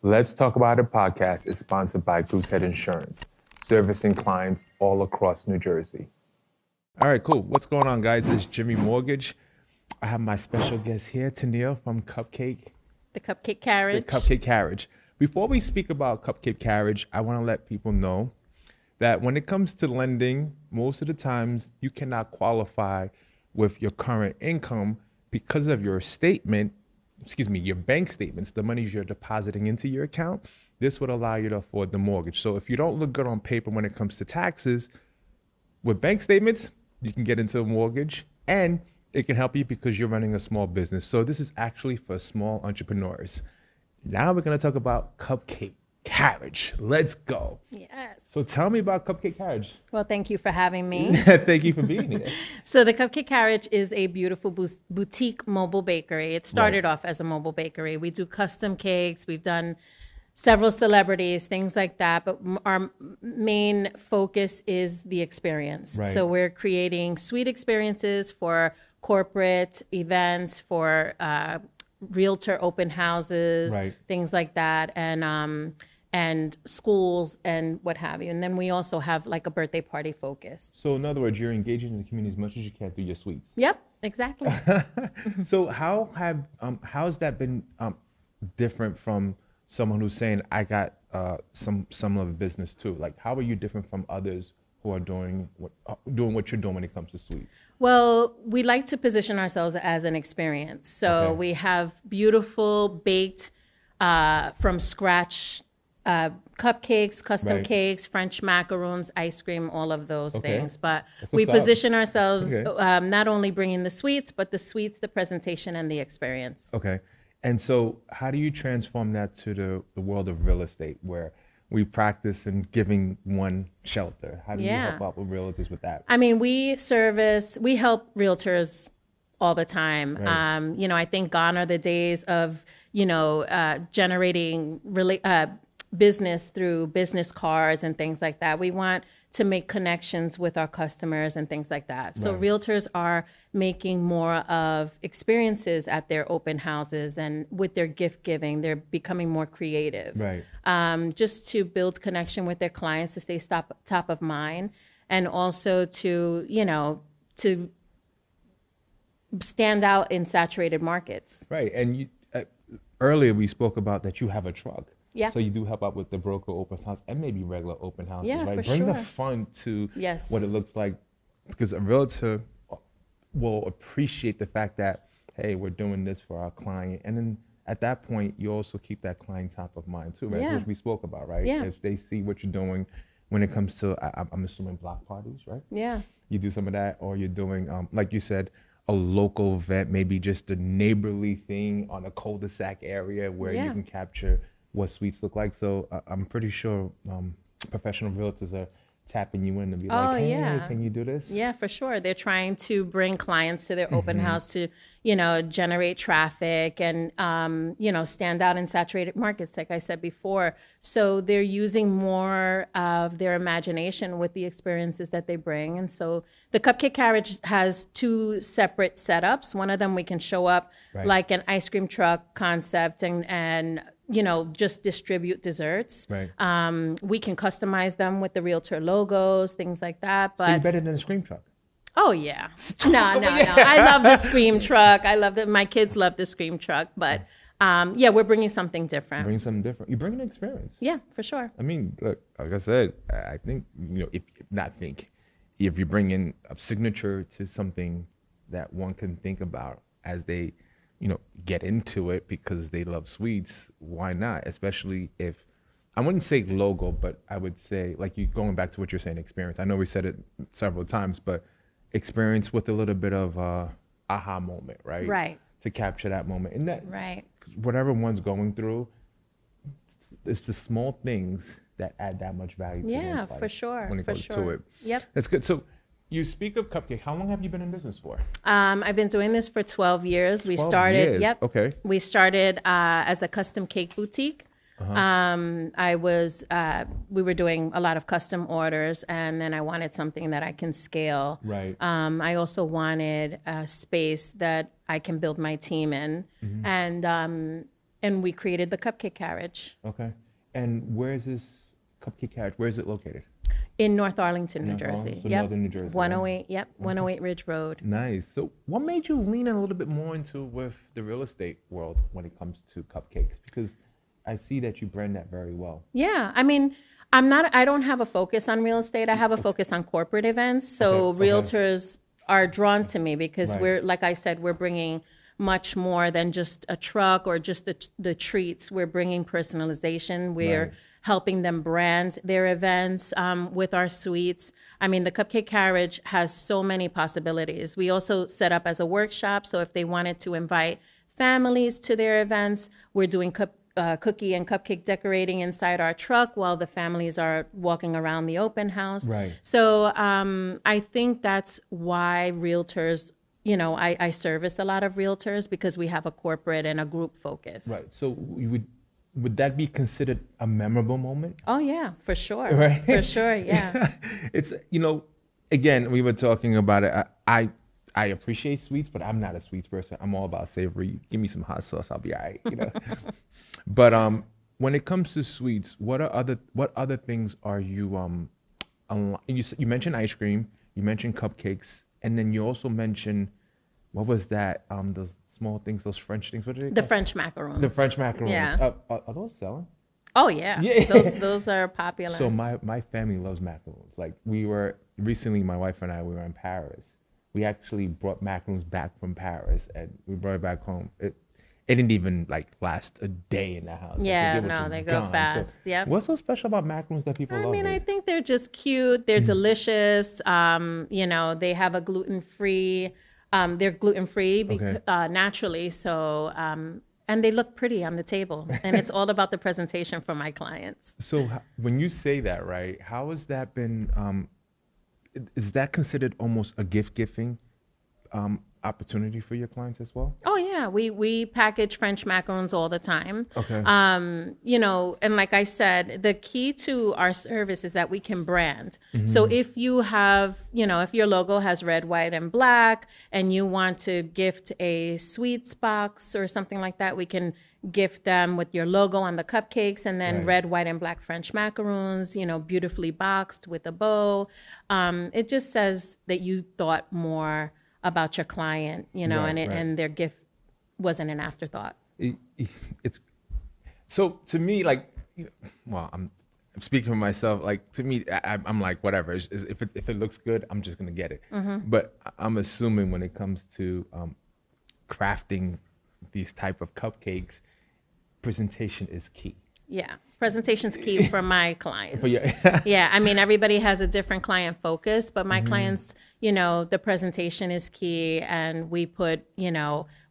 Let's Talk About It podcast is sponsored by Goosehead Insurance, servicing clients all across New Jersey. All right, cool. What's going on, guys? It's Jimmy Mortgage. I have my special guest here, Tenille from Cupcake. The Cupcake Carriage. The Cupcake Carriage. Before we speak about Cupcake Carriage, I want to let people know that when it comes to lending, most of the times you cannot qualify with your current income because of your your bank statements, the money you're depositing into your account. This would allow you to afford the mortgage. So if you don't look good on paper when it comes to taxes, with bank statements, you can get into a mortgage, and it can help you because you're running a small business. So this is actually for small entrepreneurs. Now we're going to talk about Cupcake Carriage. Let's go. Yes. So tell me about Cupcake Carriage. Well, thank you for having me. Thank you for being here. So the Cupcake Carriage is a beautiful boutique mobile bakery. It started off as a mobile bakery. We do custom cakes. We've done several celebrities, things like that. But our main focus is the experience. Right. So we're creating sweet experiences for corporate events, for realtor open houses, things like that, and schools and what have you. And then we also have like a birthday party focus. So in other words, you're engaging in the community as much as you can through your sweets. Yep, exactly. So how's that been different from someone who's saying I got some level of business too? Like, how are you different from others who are doing what you're doing when it comes to sweets? Well, we like to position ourselves as an experience. So we have beautiful baked from scratch cupcakes, custom cakes, French macarons, ice cream, all of those things. But we position ourselves not only bringing the sweets, but the sweets, the presentation, and the experience. Okay. And so how do you transform that to the world of real estate, where we practice in giving one shelter? How do you help out with realtors with that? I mean, we help realtors all the time. Right. I think gone are the days of, generating business through business cards and things like that. We want to make connections with our customers and things like that. So realtors are making more of experiences at their open houses, and with their gift giving, they're becoming more creative. Right. Just to build connection with their clients, to stay top of mind, and also to stand out in saturated markets. Right. And earlier we spoke about that you have a truck. Yeah. So you do help out with the broker open house and maybe regular open houses, yeah, right? For Bring sure. the fun to what it looks like, because a realtor will appreciate the fact that, hey, we're doing this for our client. And then at that point, you also keep that client top of mind too, right? Yeah. Which we spoke about, right? Yeah. If they see what you're doing when it comes to, I'm assuming block parties, right? Yeah. You do some of that, or you're doing, like you said, a local event, maybe just a neighborly thing on a cul-de-sac area where you can capture what sweets look like. So I'm pretty sure professional realtors are tapping you in to be like, hey, can you do this? Yeah, for sure. They're trying to bring clients to their open house to, generate traffic and, stand out in saturated markets, like I said before. So they're using more of their imagination with the experiences that they bring. And so the Cupcake Carriage has two separate setups. One of them we can show up like an ice cream truck concept and just distribute desserts. Right. We can customize them with the realtor logos, things like that. But so you're better than a scream truck. Oh yeah. No. I love the scream truck. I love that. My kids love the scream truck. But we're bringing something different. Bring something different. You bring an experience. Yeah, for sure. I mean, look, like I said, I think if you bring in a signature to something that one can think about as they get into it because they love sweets, why not? Especially if, I wouldn't say logo, but I would say, like, you going back to what you're saying, experience. I know we said it several times, but experience with a little bit of aha moment, right? Right. To capture that moment. And that, right. Whatever one's going through, it's the small things that add that much value to one's life for sure. when it goes to it. Yep. That's good. So you speak of Cupcake. How long have you been in business for? I've been doing this for 12 years. We 12 started, years. Yep. Okay. We started as a custom cake boutique. We were doing a lot of custom orders, and then I wanted something that I can scale. Right. I also wanted a space that I can build my team in, and and we created the Cupcake Carriage Okay. And where is this Cupcake Carriage? Where is it located? in North Arlington, New North Jersey. Arlington? So Yep. northern New Jersey, right? 108, yep, 108 Ridge Road. Nice. So what made you lean in a little bit more into with the real estate world when it comes to cupcakes? Because I see that you brand that very well. Yeah, I mean, I don't have a focus on real estate. I have a focus on corporate events. So Okay, okay. realtors are drawn to me because Right. we're, like I said, we're bringing much more than just a truck or just the treats. We're bringing personalization. We're Right. helping them brand their events with our suites. I mean, the Cupcake Carriage has so many possibilities. We also set up as a workshop. So if they wanted to invite families to their events, we're doing cookie and cupcake decorating inside our truck while the families are walking around the open house. Right. So I think that's why realtors, I service a lot of realtors because we have a corporate and a group focus. Right. So you would that be considered a memorable moment? Oh yeah, for sure. Right. For sure, yeah. It's, again, we were talking about it. I appreciate sweets, but I'm not a sweets person. I'm all about savory. Give me some hot sauce, I'll be all right, But when it comes to sweets, what other things are you you mentioned ice cream, you mentioned cupcakes, and then you also mentioned, what was that? Those small things, those French things. What are they The called? French macarons. The French macarons. Yeah. Are those selling? Oh yeah. Yeah. Those are popular. So my family loves macarons. Like we were recently, my wife and I, we were in Paris. We actually brought macarons back from Paris and we brought it back home. It didn't even last a day in the house. Yeah, were no, just they go gone. fast. So Yep. what's so special about macarons that people I love mean, it? I think they're just cute. They're delicious. They have a gluten-free. They're gluten-free Okay. naturally. So, and they look pretty on the table. And it's all about the presentation for my clients. So when you say that, right, how has that been, is that considered almost a gifting opportunity for your clients as well? Oh yeah, we package French macarons all the time. Okay. And like I said, the key to our service is that we can brand. So if you have, if your logo has red, white, and black, and you want to gift a sweets box or something like that, we can gift them with your logo on the cupcakes, and then Right. red, white, and black French macarons, beautifully boxed with a bow. It just says that you thought more about your client, Right, and right. and their gift wasn't an afterthought. It's so to me, I'm speaking for myself. Like to me, I'm like whatever. If it looks good, I'm just gonna get it. But I'm assuming when it comes to crafting these type of cupcakes, presentation is key. Yeah, presentation's key for my clients. For your- Yeah, I mean, everybody has a different client focus, but my clients, the presentation is key, and we put,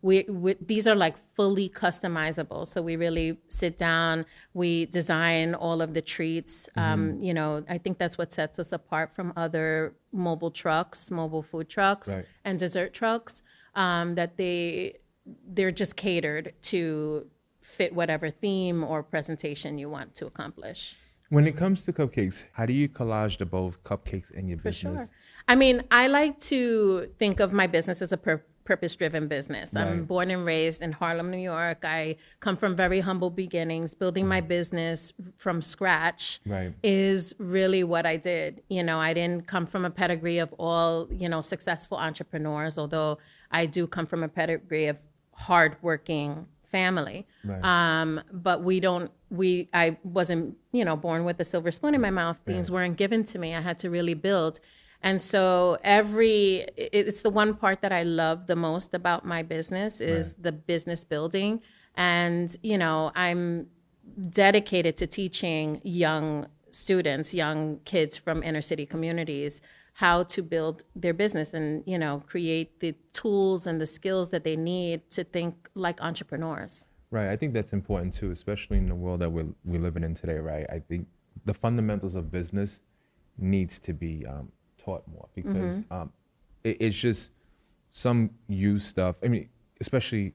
we these are like fully customizable. So we really sit down, we design all of the treats. I think that's what sets us apart from other mobile food trucks, Right. and dessert trucks, that they're just catered to fit whatever theme or presentation you want to accomplish. When it comes to cupcakes, how do you collage the both cupcakes and your For business? sure. I mean, I like to think of my business as a purpose-driven business. I'm Right. born and raised in Harlem, New York. I come from very humble beginnings. Building my business from scratch Right. is really what I did. I didn't come from a pedigree of all, successful entrepreneurs, although I do come from a pedigree of hardworking family. Right. But I wasn't, born with a silver spoon in my mouth. Things weren't given to me. I had to really build. And so it's the one part that I love the most about my business is the business building. And, I'm dedicated to teaching young students, young kids from inner city communities, how to build their business and, create the tools and the skills that they need to think like entrepreneurs. Right. I think that's important too, especially in the world that we're living in today, right? I think the fundamentals of business needs to be taught more because it's just some used stuff. I mean, especially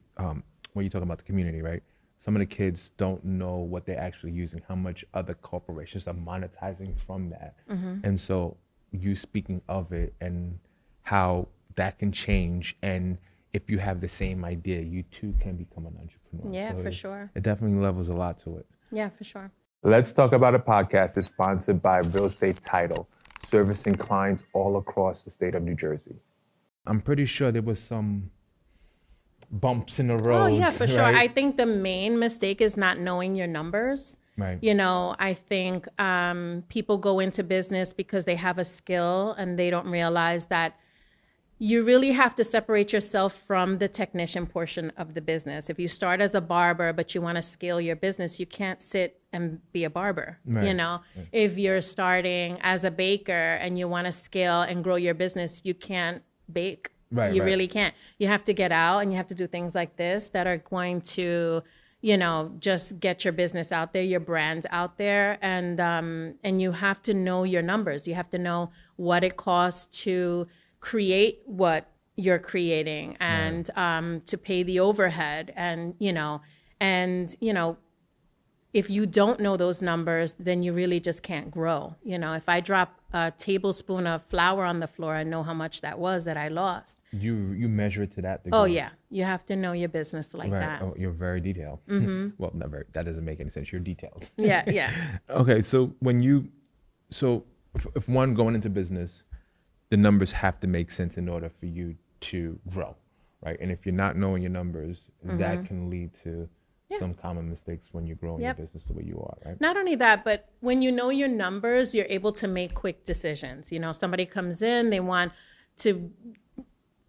when you talk about the community, right? Some of the kids don't know what they're actually using, how much other corporations are monetizing from that. And so you speaking of it and how that can change and if you have the same idea, you too can become an entrepreneur. Yeah, So for sure. It definitely levels a lot to it. Yeah, for sure. Let's Talk About It podcast is sponsored by Real Estate Title, servicing clients all across the state of New Jersey. I'm pretty sure there was some bumps in the road. Oh, yeah, for sure. Right? I think the main mistake is not knowing your numbers. Right. You know, I think people go into business because they have a skill and they don't realize that you really have to separate yourself from the technician portion of the business. If you start as a barber, but you want to scale your business, you can't sit and be a barber. Right. You know, if you're starting as a baker and you want to scale and grow your business, you can't bake. Right, you right. really can't. You have to get out and you have to do things like this that are going to, you know, just get your business out there, your brand out there. And you have to know your numbers. You have to know what it costs to create what you're creating and to pay the overhead and if you don't know those numbers, then you really just can't grow. You know, if I drop a tablespoon of flour on the floor, I know how much that was that I lost. You measure it to that degree. Oh yeah, you have to know your business like Right. that. Oh, you're very detailed. Well, not very. That doesn't make any sense. You're detailed. Yeah, yeah. Okay, so if one going into business, the numbers have to make sense in order for you to grow, right? And if you're not knowing your numbers, that can lead to some common mistakes when you're growing your business the way you are, right? Not only that, but when you know your numbers, you're able to make quick decisions. You know, somebody comes in, they want to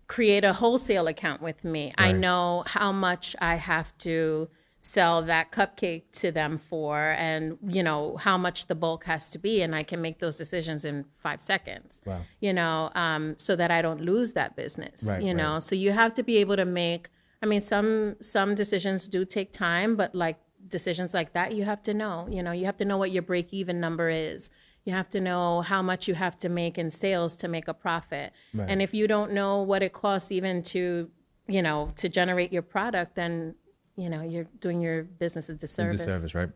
create a wholesale account with me. I Right. know how much I have to sell that cupcake to them for and, you know, how much the bulk has to be. And I can make those decisions in 5 seconds, Wow. you know, so that I don't lose that business, Right, you know? right. So you have to be able to make, I mean, some decisions do take time, but like decisions like that, you have to know, you know, you have to know what your break even number is. You have to know how much you have to make in sales to make a profit. Right. And if you don't know what it costs even to, you know, to generate your product, then, you know, you're doing your business a disservice. Right?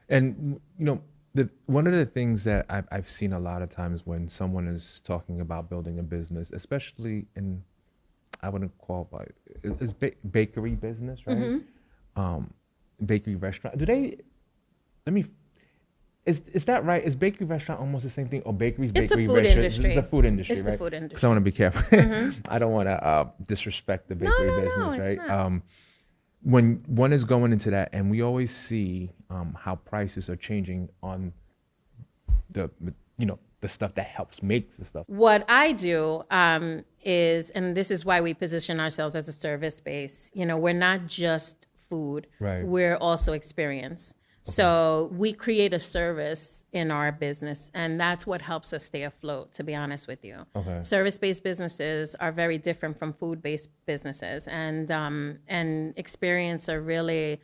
And you know, one of the things that I've seen a lot of times when someone is talking about building a business, especially in, I wouldn't qualify, it's bakery business, right? Bakery restaurant. Do they? Let me. Is that right? Is bakery restaurant almost the same thing, or bakery's It's a bakery food restaurant? industry. It's the food industry, It's right? the food Because industry. I want to be careful. I don't want to disrespect the bakery no, business, it's right? not. When one is going into that, and we always see how prices are changing on the stuff that helps make the stuff. What I do is, and this is why we position ourselves as a service base, you know, we're not just food, Right. we're also experience. So we create a service in our business, and that's what helps us stay afloat, to be honest with you. Okay. Service-based businesses are very different from food-based businesses, and experience are really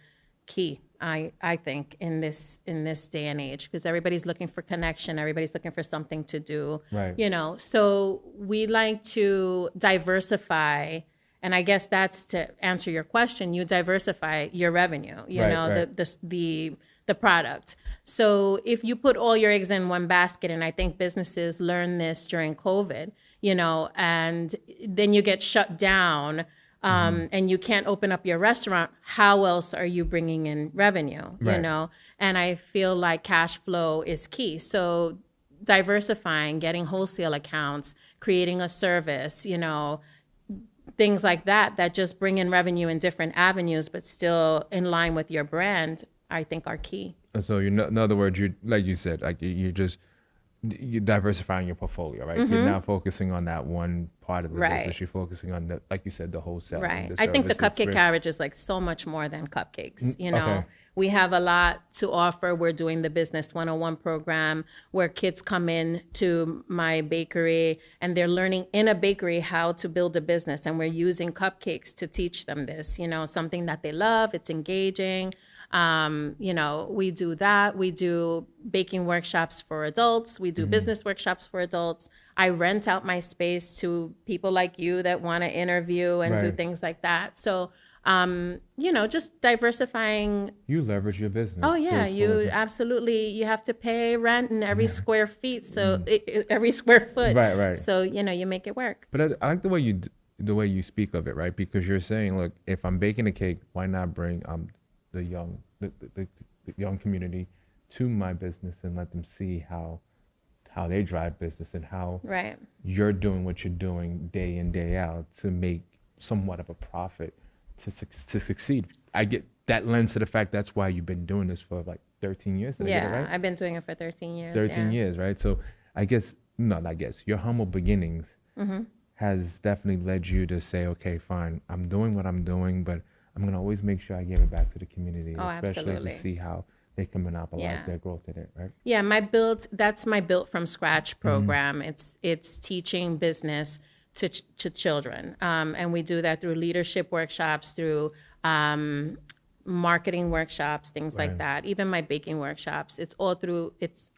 key, I think, in this day and age, because everybody's looking for connection, everybody's looking for something to do. Right. You know, so we like to diversify. And I guess that's to answer your question. You diversify your revenue, you Right, know, right. the product. So if you put all your eggs in one basket, and I think businesses learn this during COVID, you know, and then you get shut down and you can't open up your restaurant, how else are you bringing in revenue, you Right. know? And I feel like cash flow is key. So diversifying, getting wholesale accounts, creating a service, you know, things like that just bring in revenue in different avenues, but still in line with your brand, I think are key. And so in other words, you like you said, like you're diversifying your portfolio, right? You're not focusing on that one part of the Right. business. You're focusing on the, like you said, the wholesale. Right. The I think the service Cupcake experience. Carriage is like so much more than cupcakes. You know, okay. we have a lot to offer. We're doing the Business 101 program where kids come in to my bakery and they're learning in a bakery how to build a business. And we're using cupcakes to teach them this, you know, something that they love. It's engaging. You know, we do that. We do baking workshops for adults. We do business workshops for adults. I rent out my space to people like you that want to interview and do Right. things like that. So, you know, just diversifying. You leverage your business. Oh to yeah, its you fullest. absolutely, you have to pay rent in every square feet. So every square foot. Right, right. So, you know, you make it work. But I like the way the way you speak of it, right? Because you're saying, look, if I'm baking a cake, why not bring the young community to my business and let them see how they drive business and how Right. you're doing what you're doing day in, day out to make somewhat of a profit to succeed. I get that lends to the fact that's why you've been doing this for like 13 years. Did I get it right? I've been doing it for 13 years. 13 years, right? So I guess, not I guess, your humble beginnings has definitely led you to say, okay, fine, I'm doing what I'm doing, but I'm going to always make sure I give it back to the community, especially absolutely. to see how they can monopolize their growth in it, right? Yeah, that's my Built from Scratch program. It's teaching business to children. And we do that through leadership workshops, through marketing workshops, things like that. Even my baking workshops, it's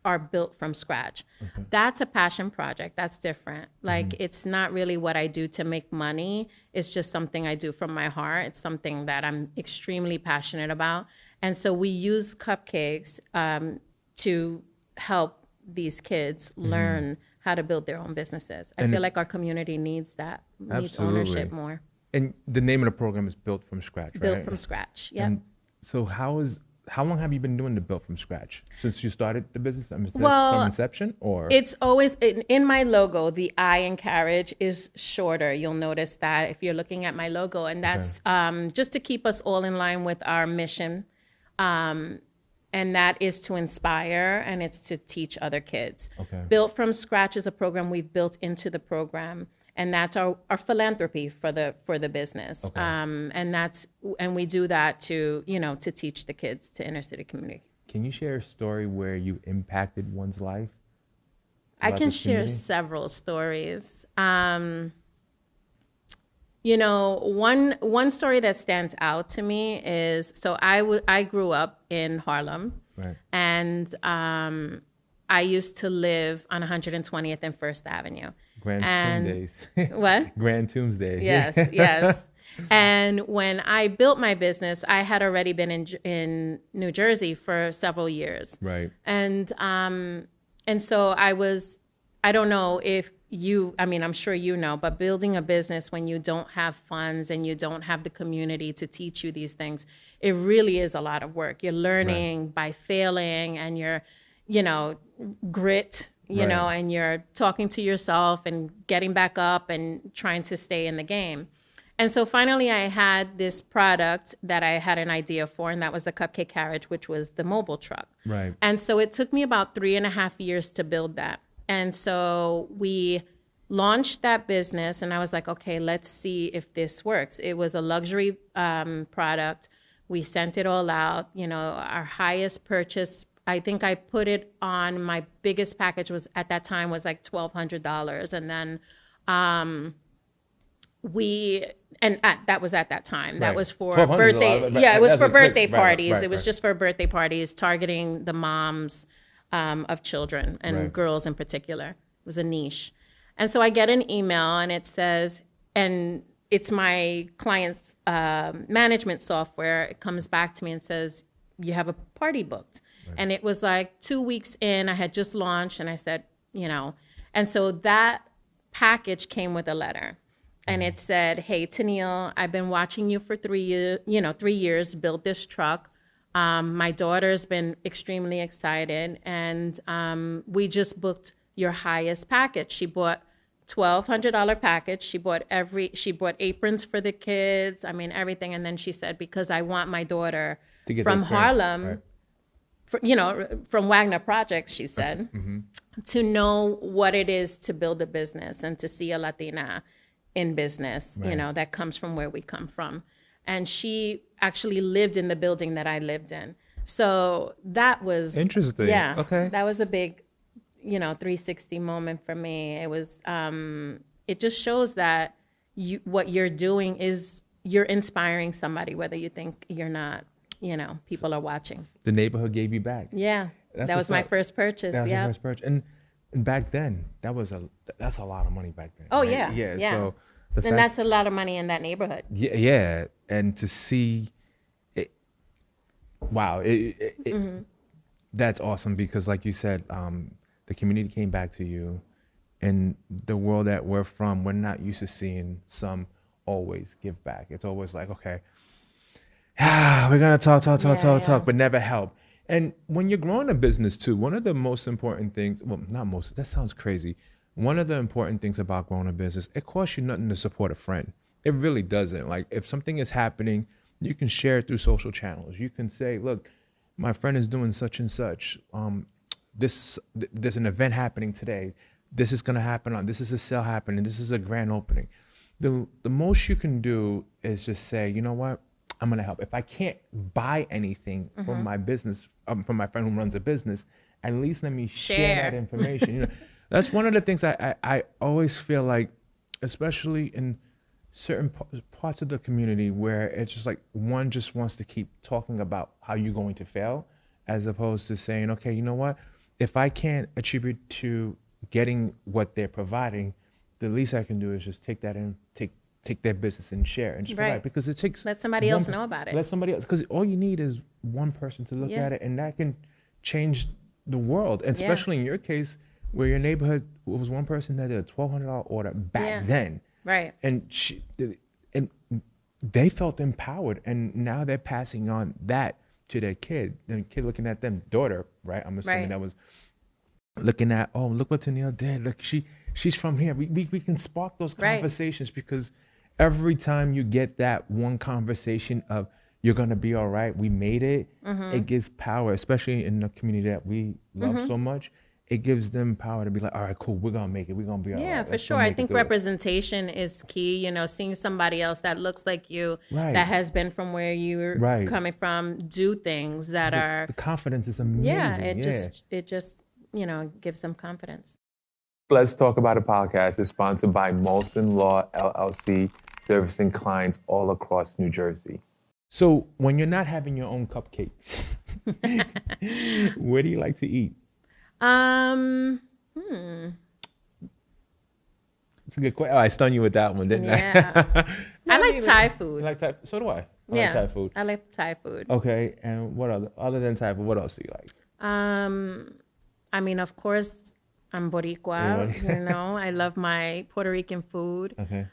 our Built from Scratch. That's a passion project. That's different. Like, it's not really what I do to make money. It's just something I do from my heart. It's something that I'm extremely passionate about. And so we use cupcakes to help these kids learn how to build their own businesses. I feel like our community needs that, needs ownership more. And the name of the program is Built from Scratch, right? Built from Scratch, yeah. So how long have you been doing the Built from Scratch? Since you started the business from inception, or? It's always, in my logo, the I in Carriage is shorter. You'll notice that if you're looking at my logo. And that's just to keep us all in line with our mission. And that is to inspire, and it's to teach other kids. Built from Scratch is a program we've built into the program. And that's our philanthropy for the business. And we do that to teach the kids, to inner city community. Can you share a story where you impacted one's life? I can share several stories. One story that stands out to me is, so I grew up in Harlem, and I used to live on 120th and First Avenue. Grand Tomb Days. What? Grand Tombsday. Yes. And when I built my business, I had already been in New Jersey for several years. Right. And so I don't know if I'm sure you know, but building a business when you don't have funds and you don't have the community to teach you these things, it really is a lot of work. You're learning by failing, and you're, grit, and you're talking to yourself and getting back up and trying to stay in the game. And so finally I had this product that I had an idea for, and that was the Cupcake Carriage, which was the mobile truck. Right. And so it took me about 3.5 years to build that. And so we launched that business, and I was like, okay, let's see if this works. It was a luxury product. We sent it all out. Our highest purchase, I think I put it on, my biggest package was at that time was like $1,200. And then that was at that time. That was for birthday. It was for birthday parties. It was just for birthday parties, targeting the moms of children and girls in particular. It was a niche. And so I get an email, and it says, and it's my client's management software. It comes back to me and says, you have a party booked. And it was like 2 weeks in, I had just launched, and I said, and so that package came with a letter, and it said, hey, Tenille, I've been watching you for 3 years build this truck. My daughter's been extremely excited, and we just booked your highest package. She bought $1,200 package. She bought aprons for the kids. I mean, everything. And then she said, because I want my daughter from Harlem, from Wagner Projects, she said, to know what it is to build a business and to see a Latina in business, that comes from where we come from. And she actually lived in the building that I lived in. So that was interesting. Yeah. Okay. That was a big, 360 moment for me. It was, it just shows that what you're doing is you're inspiring somebody, whether you think you're not. People are watching. The neighborhood gave you back. Yeah, that was my first purchase. That was your first purchase, and back then that's a lot of money back then. Oh right? yeah. So that's a lot of money in that neighborhood. Yeah, and to see it, wow, that's awesome, because like you said, the community came back to you. in the world that we're from, we're not used to seeing some always give back. It's always like, okay, we're gonna talk, but never help. And when you're growing a business too, one of the most important things, well, not most, that sounds crazy. One of the important things about growing a business, it costs you nothing to support a friend. It really doesn't. Like if something is happening, you can share it through social channels. You can say, look, my friend is doing such and such. There's an event happening today. This is gonna happen this is a sale happening. This is a grand opening. The most you can do is just say, you know what? I'm gonna help. If I can't buy anything from my business, from my friend who runs a business, at least let me share that information. You know, that's one of the things I always feel like, especially in certain parts of the community where it's just like one just wants to keep talking about how you're going to fail, as opposed to saying, okay, you know what? If I can't attribute to getting what they're providing, the least I can do is just take that in, take their business and share and just provide, because it takes let somebody else know about it. Let somebody else, because all you need is one person to look at it, and that can change the world. And especially in your case, where your neighborhood was one person that did a $1,200 order back then, right? And they felt empowered, and now they're passing on that to their kid. The kid looking at them, daughter, right? I'm assuming that was looking at, oh, look what Tenille did. Look, she's from here. We can spark those conversations, because every time you get that one conversation of you're gonna be all right, we made it, it gives power, especially in the community that we love so much. It gives them power to be like, all right, cool, we're gonna make it, we're gonna be all right. Yeah, for sure. I think representation is key. You know, seeing somebody else that looks like you, that has been from where you're coming from, do things that are the confidence is amazing. Yeah, it just you know, gives them confidence. Let's Talk About a Podcast is sponsored by Molson Law LLC, servicing clients all across New Jersey. So when you're not having your own cupcakes, where do you like to eat? It's a good question. Oh, I stunned you with that one, didn't I? I like Thai food. You like Thai? So do I. I like Thai food. I like Thai food. Okay, and what other than Thai food, what else do you like? I mean, of course, I'm Boricua, you know. I love my Puerto Rican food. Okay.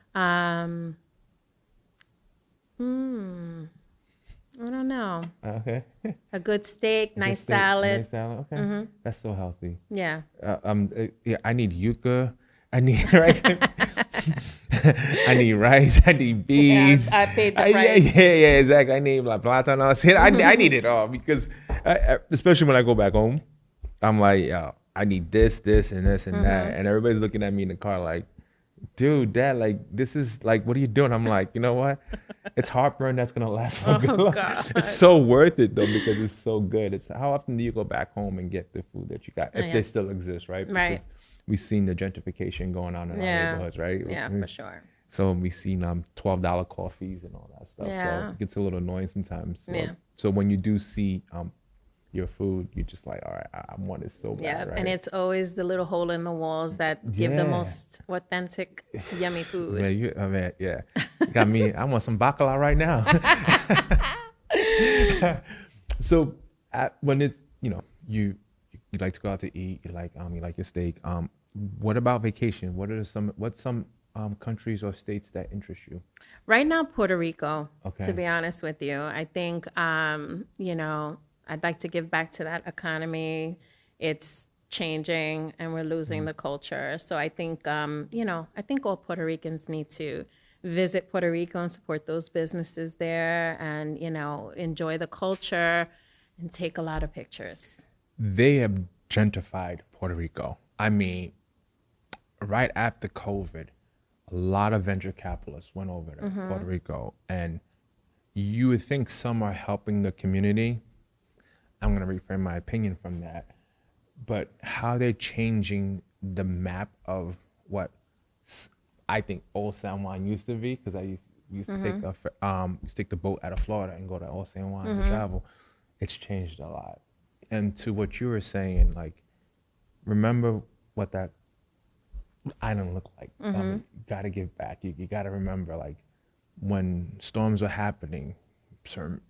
I don't know. Okay. A good steak, nice salad. Nice salad. Okay. That's so healthy. Yeah. I need yuca. I need rice. I need rice. I need beans. Yeah, I paid the price. Yeah, exactly. I need like platanos. I need it all, because especially when I go back home, I'm like, yo, I need this, and this, and that, and everybody's looking at me in the car like, dude, Dad, like, this is like, what are you doing? I'm like, you know what? It's heartburn that's gonna last for a good long. It's so worth it though, because it's so good. It's how often do you go back home and get the food that you got, if they still exist, right? Because we've seen the gentrification going on in our neighborhoods, right? Yeah, for sure. So we've seen $12 coffees and all that stuff. So it gets a little annoying sometimes. So when you do see your food, you're just like, all right, I want it so bad, right? And it's always the little hole in the walls that give the most authentic, yummy food. You got me. I want some bacala right now. So when it's, you know, you like to go out to eat, you like your steak. What about vacation? What's some countries or states that interest you? Right now, Puerto Rico. Okay. To be honest with you, I think you know, I'd like to give back to that economy. It's changing and we're losing the culture. So I think, you know, I think all Puerto Ricans need to visit Puerto Rico and support those businesses there and, you know, enjoy the culture and take a lot of pictures. They have gentrified Puerto Rico. I mean, right after COVID, a lot of venture capitalists went over to Puerto Rico, and you would think some are helping the community. I'm going to reframe my opinion from that. But how they're changing the map of what I think Old San Juan used to be, because I used to take the boat out of Florida and go to Old San Juan and travel. It's changed a lot. And to what you were saying, like, remember what that island looked like. You got to give back. You got to remember, like, when storms were happening, certain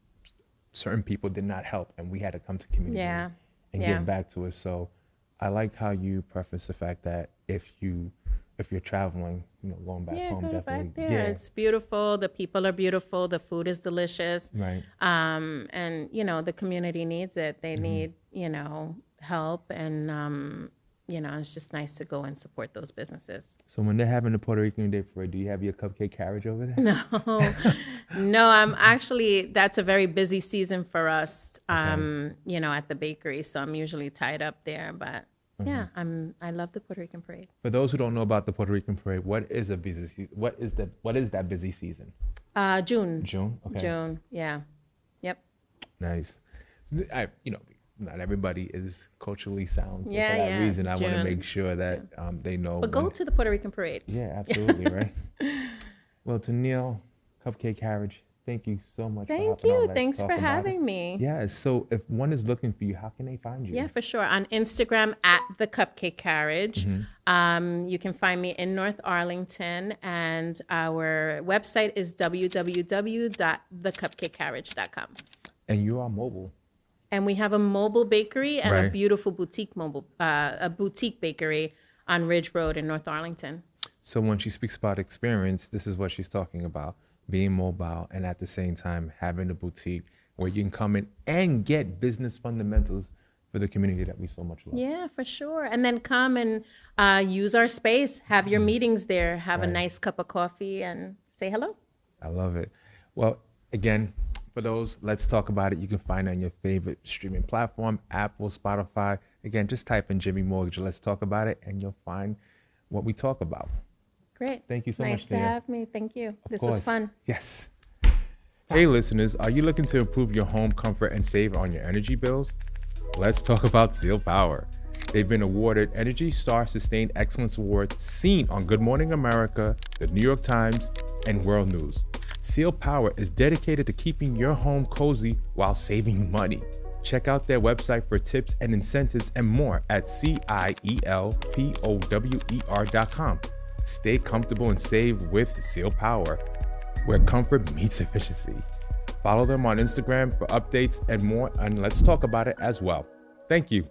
people did not help, and we had to come to community and give back to us. So I like how you preface the fact that if you're traveling, going back home. Go Definitely. back there. Yeah. It's beautiful. The people are beautiful. The food is delicious. Right. And the community needs it. They need help, and it's just nice to go and support those businesses. So when they're having the Puerto Rican Day Parade, do you have your Cupcake Carriage over there? No, I'm actually, that's a very busy season for us, at the bakery. So I'm usually tied up there, but yeah, I love the Puerto Rican Parade. For those who don't know about the Puerto Rican Parade, what is a busy season? What is that busy season? June. June. Okay. June. Yeah. Yep. Nice. Not everybody is culturally sound. So Yeah, for that yeah. reason, I want to June. make sure that they know. But go to the Puerto Rican Parade. Yeah, absolutely, right? Well, Tenille, Cupcake Carriage, thank you so much. Thank for hopping on. you. Let's Thanks talk for about having it. me. Yeah, so if one is looking for you, how can they find you? Yeah, for sure. On Instagram at the Cupcake Carriage. You can find me in North Arlington, and our website is www.thecupcakecarriage.com. And you are mobile. And we have a mobile bakery and a Right. beautiful boutique bakery on Ridge Road in North Arlington. So when she speaks about experience, this is what she's talking about: being mobile and at the same time having a boutique where you can come in and get business fundamentals for the community that we so much love. Yeah, for sure. And then come and use our space, have your meetings there, have a Right. nice cup of coffee, and say hello. I love it. Well, again, for those, let's talk about it. You can find it on your favorite streaming platform, Apple, Spotify. Again, just type in Jimmy Mortgage, Let's Talk About It, and you'll find what we talk about. Great. Thank you so nice much, to Nia. have me. Thank you. This Of was course. fun. Yes. Hey, listeners, are you looking to improve your home comfort and save on your energy bills? Let's talk about Seal Power. They've been awarded Energy Star Sustained Excellence Award, seen on Good Morning America, the New York Times, and World News. Seal Power is dedicated to keeping your home cozy while saving money. Check out their website for tips and incentives and more at CIELPOWER.com. Stay comfortable and save with Seal Power, where comfort meets efficiency. Follow them on Instagram for updates and more, and let's talk about it as well. Thank you.